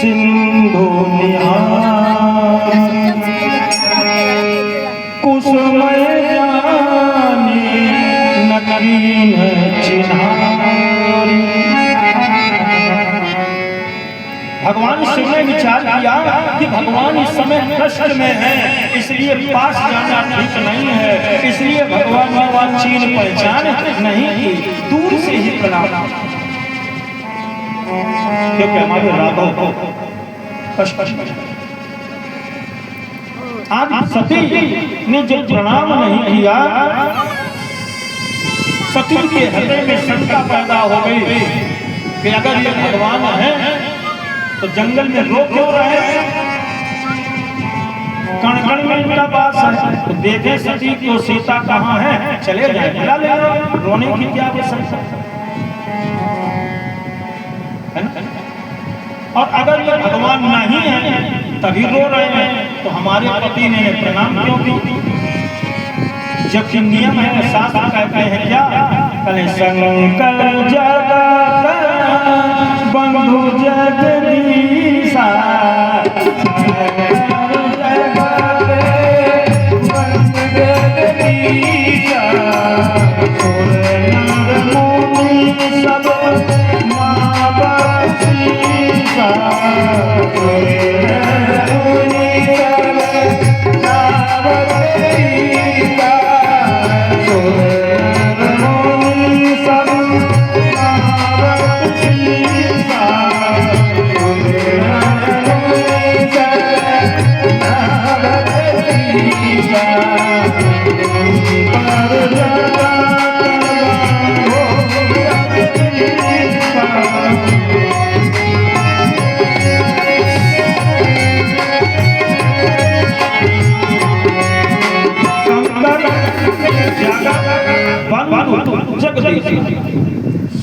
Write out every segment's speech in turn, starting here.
सिंधु निहार कुसुमय जाने नकीन चिन्हारी। भगवान शिव ने विचार किया कि भगवान इस समय कष्ट में है, इसलिए पास जाना ठीक नहीं है, इसलिए भगवान ने वह चीन पहचान नहीं की, दूर से ही प्रणाम। क्योंकि हमारे राघव को कष्ट आज सती ने जो प्रणाम नहीं किया, सती के हृदय में शंका पैदा हो गई कि अगर ये भगवान है तो जंगल में रो क्यों रहे हैं, कण कण में इनका वास है, तो देखे सती को सीता कहाँ है, चले जाए बुला ले, रोने की क्या आवश्यकता है। और अगर ये भगवान नहीं है तभी रो रहे हैं, तो हमारे पति ने प्रणाम क्यों की। जबकि नियम है, शास्त्र कहते हैं क्या, कले संकल जगत बंधु जगदीशा,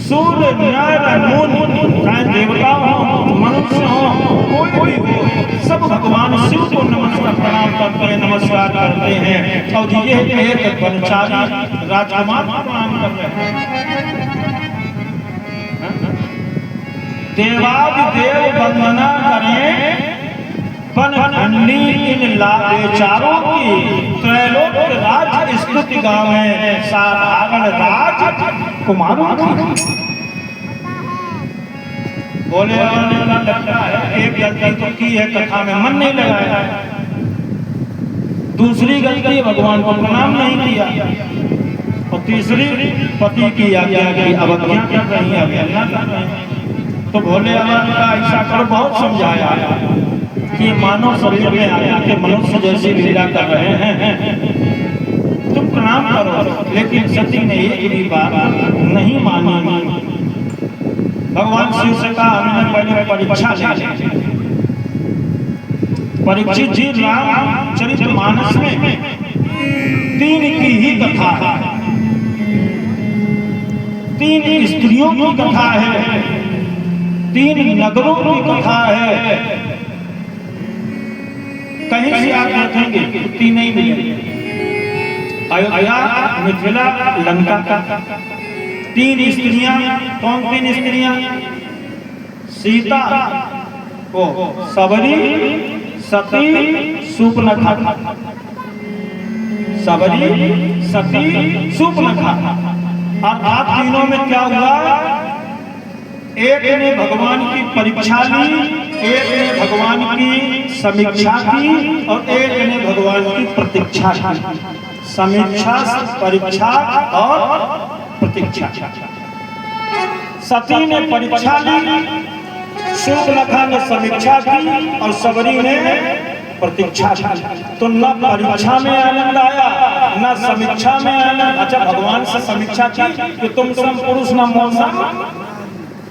सूर्य नारायण चाहे देवता हो मनुष्य हो कोई भी हो, सब भगवान शिव को नमस्कार प्रणाम करते हैं, नमस्कार करते हैं। और ये एक कर्मचारी राजकुमार प्रणाम कर रहे हैं। देवादिदेव वंदना करें बन खंडी इन लाभे चारों की, त्रैलोक राज स्तुति गावे साधारण राज कुमारों की। बोले लगता है एक गलती तो की है, कथा में मन नहीं लगाया, दूसरी गलती भगवान को प्रणाम नहीं किया, और तीसरी पति की आज्ञा की अवज्ञा कर रही है, अवहेलना कर रही है। तो भोले बाबा ऐसा करो, बहुत समझाया कि मानव शरीर में आके मनुष्य जैसी लीला कर रहे हैं, तुम प्रणाम करो। लेकिन सती ने एक भी बात नहीं मानी। भगवान शिव से कहा हमने पहले परीक्षा ले। परीक्षित जी रामचरितमानस में 3 की ही कथा है, 3 स्त्रियों की कथा है, 3 नगरों की कथा है। कहीं से आप देखेंगे 3 नहीं मिलेंगे। अयोध्या, मिथिला, लंका का 3 स्त्रियां। कौन 3 स्त्रियां? सीता, ओ सबरी, सती, सूर्पनखा। सबरी, सती, सूर्पनखा। अर्थात तीनों में क्या हुआ, एक ने भगवान की परीक्षा ली, एक ने भगवान की समीक्षा की, और एक ने भगवान की प्रतीक्षा की। समीक्षा, परीक्षा और प्रतीक्षा। सती ने परीक्षा ली, सूर्पनखा ने समीक्षा की, और सबरी ने प्रतीक्षा की। तो न परीक्षा में आनंद आया, न समीक्षा में आनंद। अच्छा, भगवान से समीक्षा की कि तुम सम पुरुष न मौसम,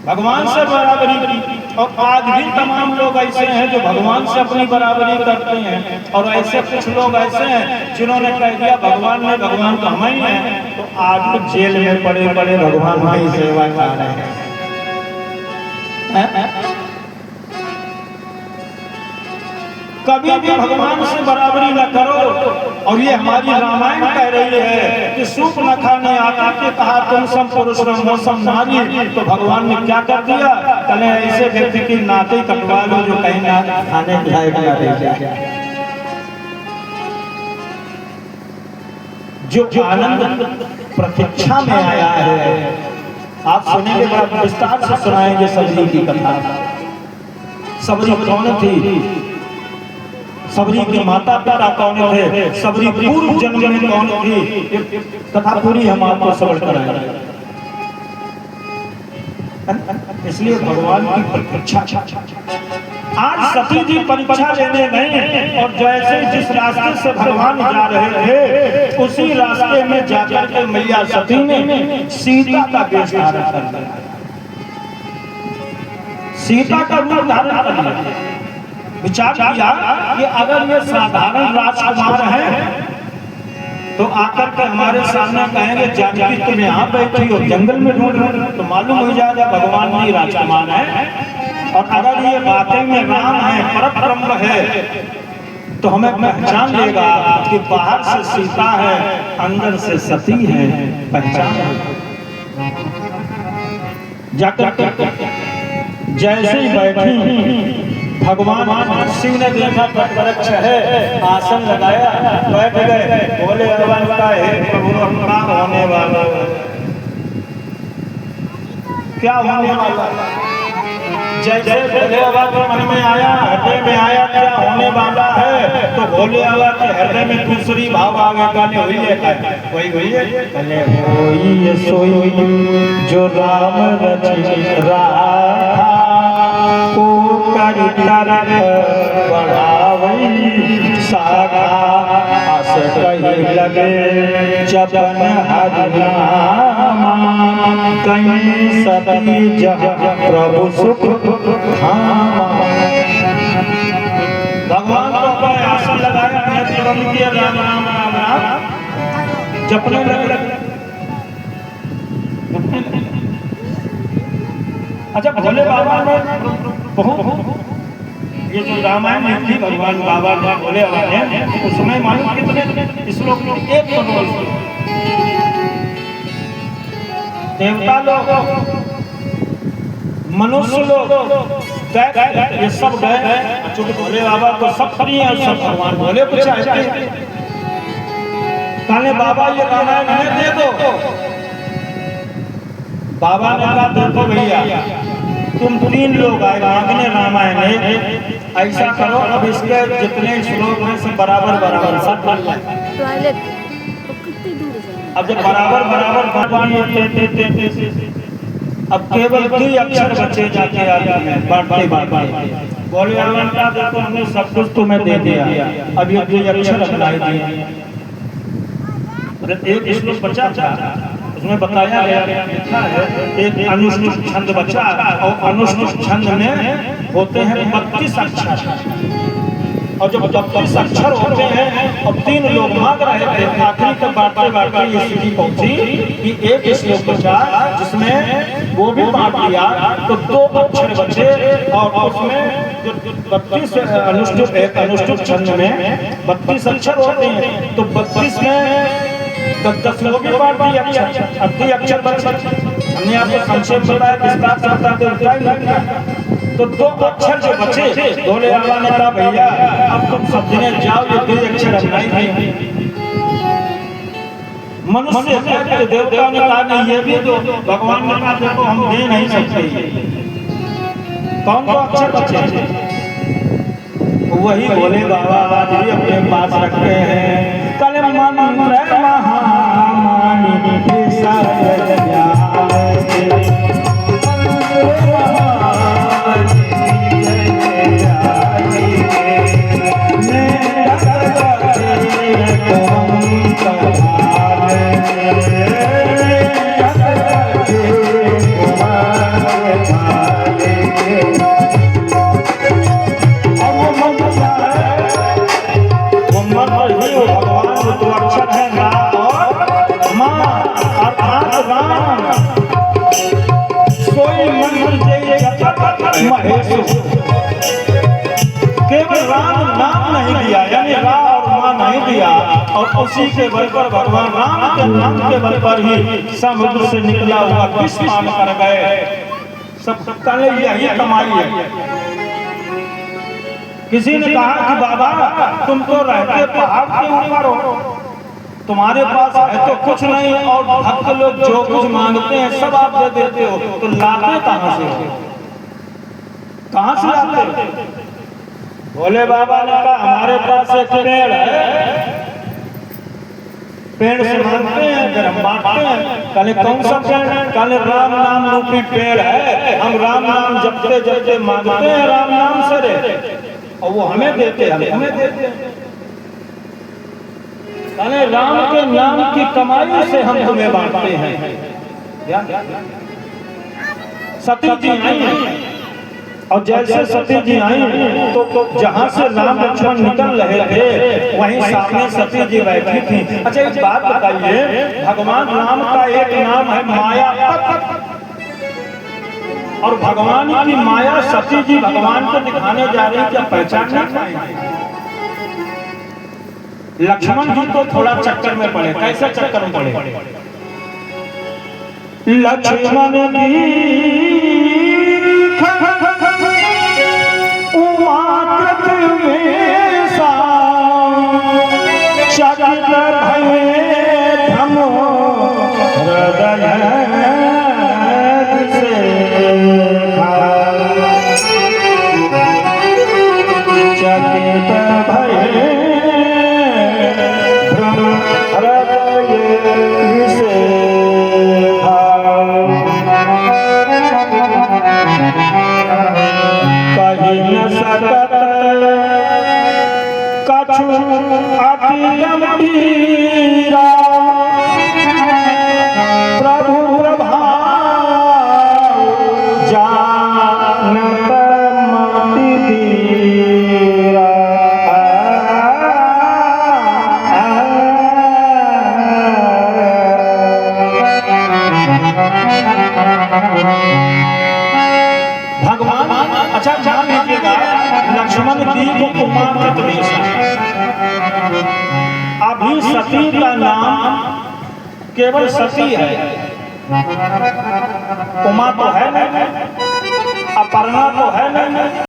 भगवान से बराबरी की। और आज भी तमाम लोग ऐसे हैं जो भगवान से अपनी बराबरी करते हैं, और ऐसे कुछ लोग ऐसे हैं जिन्होंने कह दिया भगवान ने, भगवान तो हम ही हैं। तो आज तो जेल में पड़े पड़े भगवान की सेवा कर रहे हैं। कभी भी भगवान से बराबरी न करो। और ये हमारी रामायण कह रही है कि सूप न खाने आका के कहा तुम सम पुरुष मौसम नारी। तो भगवान ने क्या कर दिया, कल ऐसे व्यक्ति की नाते कटवा लो जो कहीं ना खाने लायक न रह जाए। जो आनंद प्रतीक्षा में आया है, आप सुनेंगे, बड़ा विस्तार से सुनाएंगे सबरी की कथा। सबरी कौन थी, सबरी के माता पिता कौन थे, सबरी पूर्व जन्म में कौन थी, कथा पूरी हम आपको श्रवण कराएंगे। इसलिए भगवान की प्रतीक्षा। आज सती जी परीक्षा लेने गए और जैसे जिस रास्ते से भगवान जा रहे थे उसी रास्ते में जाकर के मैया सती ने सीता का वेश धारण कर लिया, सीता का रूप धारण कर लिया। विचार किया कि अगर ये साधारण राजकुमार हैं तो आकर के हमारे सामने कहेंगे जानकी तुम यहाँ बैठी हो, जंगल में ढूंढ रहे, तो मालूम हो जाएगा भगवान ही राजकुमार है। और अगर ये वाकई में राम है, परब्रह्म है, तो हमें पहचान लेगा कि बाहर से सीता है, अंदर से सती है, पहचान। जाकर जैसे ही बैठी, भगवान शिव ने देखा वृक्ष है, आसन लगाया, बैठ गए, बोले भगवान का है प्रभु अपना होने वाला, क्या होने वाला। जैसे भोले बाबा के मन में आया, हृदय में आया क्या होने वाला है, तो भोले बाबा के हृदय में दूसरी भाव आ गया, गाने हुई है, वही हुई है, कले होई सोई जो राम रचि राखा को बढ़ावई साखा आस कही लगे जपन हरिनामा कहीं सती जग प्रभु सुख धामा। भगवान को आसन लगाया, राम राम राम राम जपने लगे। अच्छा, भोले बाबा ने ये जो रामायण लिखी भगवान बाबा ने, भोले बाबा ने, उसमें मालूम कितने श्लोक, एक करोड़ देवता लोग, मनुष्य लोग, ये सब गए, चूंकि भोले बाबा को सब प्रिय है, सब भगवान भोले को चाहते हैं। कहने बाबा ये रामायण हमें दे दो। बाबा ने कहा देखो भैया, तुम 3 लोग आए मांगने रामायण है, ऐसा करो अब इसके जितने श्लोक हैं सब बराबर बराबर सब पढ़ लें। अब जब बराबर बराबर भगवान अब केवल 2 अक्षर बचे जाके आते हैं, बांटते बांटते बोले भगवान का देखो हमने सब कुछ तुम्हें दे दिया, अब ये 2 अक्षर अपनाए दिए। एक श्लोक बचा था, उसमें बताया गया एक अनुष्टुप छंद बचा, और अनुष्टुप छंद में होते हैं 32 अक्षर, और जब 32 अक्षर होते हैं और 3 लोग मांग रहे थे, आखिरी तक बांटते बांटते ये स्थिति पहुंची कि एक श्लोक बचा जिसमें वो भी बांट लिया, तो 2 अक्षर बचे, और उसमें जो 32 अनुष्टुप छंद में 32 अक्षर होते हैं, तो 32 में 10 लोग भी बांट दिए अक्षर, अब 2 अक्षर बचे। हमने आपको संक्षेप बताया, विस्तार से बताते टाइम लगेगा। तो 2 अक्षर जो बचे, भोले बाबा ने कहा भैया अब तुम सब जने जाओ, ये 2 अक्षर अपनाई थी। मनुष्य के देवता ने कहा नहीं ये भी दो, भगवान ने कहा देखो हम दे नहीं सकते। कौन 2 अक्षर बचे? वही भोले बाबा आज भी अपने पास रखते हैं। कल मंत्र महामानी केवल राम नाम किया और उसी के बल पर भगवान राम के नाम के बल पर ही समुद्र से निकला हुआ विष पान कर गए। सब कल यही कमाई है। किसी ने कहा कि बाबा तुम तो रहते पहाड़ के ऊपर हो, तुम्हारे पास है तो कुछ नहीं और भक्त लोग जो कुछ मांगते हैं सब आप दे देते हो, तो लाते कहां से हो? कहां से लाते हो? भोले बाबा ने कहा हमारे पास एक पेड़ है, पेड़ से मांगते हैं फिर हम बांटते हैं। कल कौन सा पेड़? कल राम नाम रूपी पेड़ है, हम राम नाम जपते जपते मांगते हैं राम नाम से रे, और वो हमें देते हैं, हमें देते हैं। कल राम के नाम की कमाई से हम तुम्हें बांटते हैं। सती जी आई और जैसे सती जी आई तो जहां से राम लक्ष्मण निकल रहे थे वहीं सामने सती जी बैठी थी। अच्छा एक बात बताइए, भगवान राम का एक नाम है माया, और भगवान की माया सती जी भगवान को दिखाने जा रही, क्या पहचान नहीं पाएंगे? लक्ष्मण जी तो थोड़ा चक्कर में पड़े। कैसे चक्कर में पड़े? लक्ष्मण अच्छा जान लीजिएगा, लक्ष्मण जी को कुमार अभी सती का नाम केवल सती है, उमा तो है नहीं, अपर्णा तो है नहीं।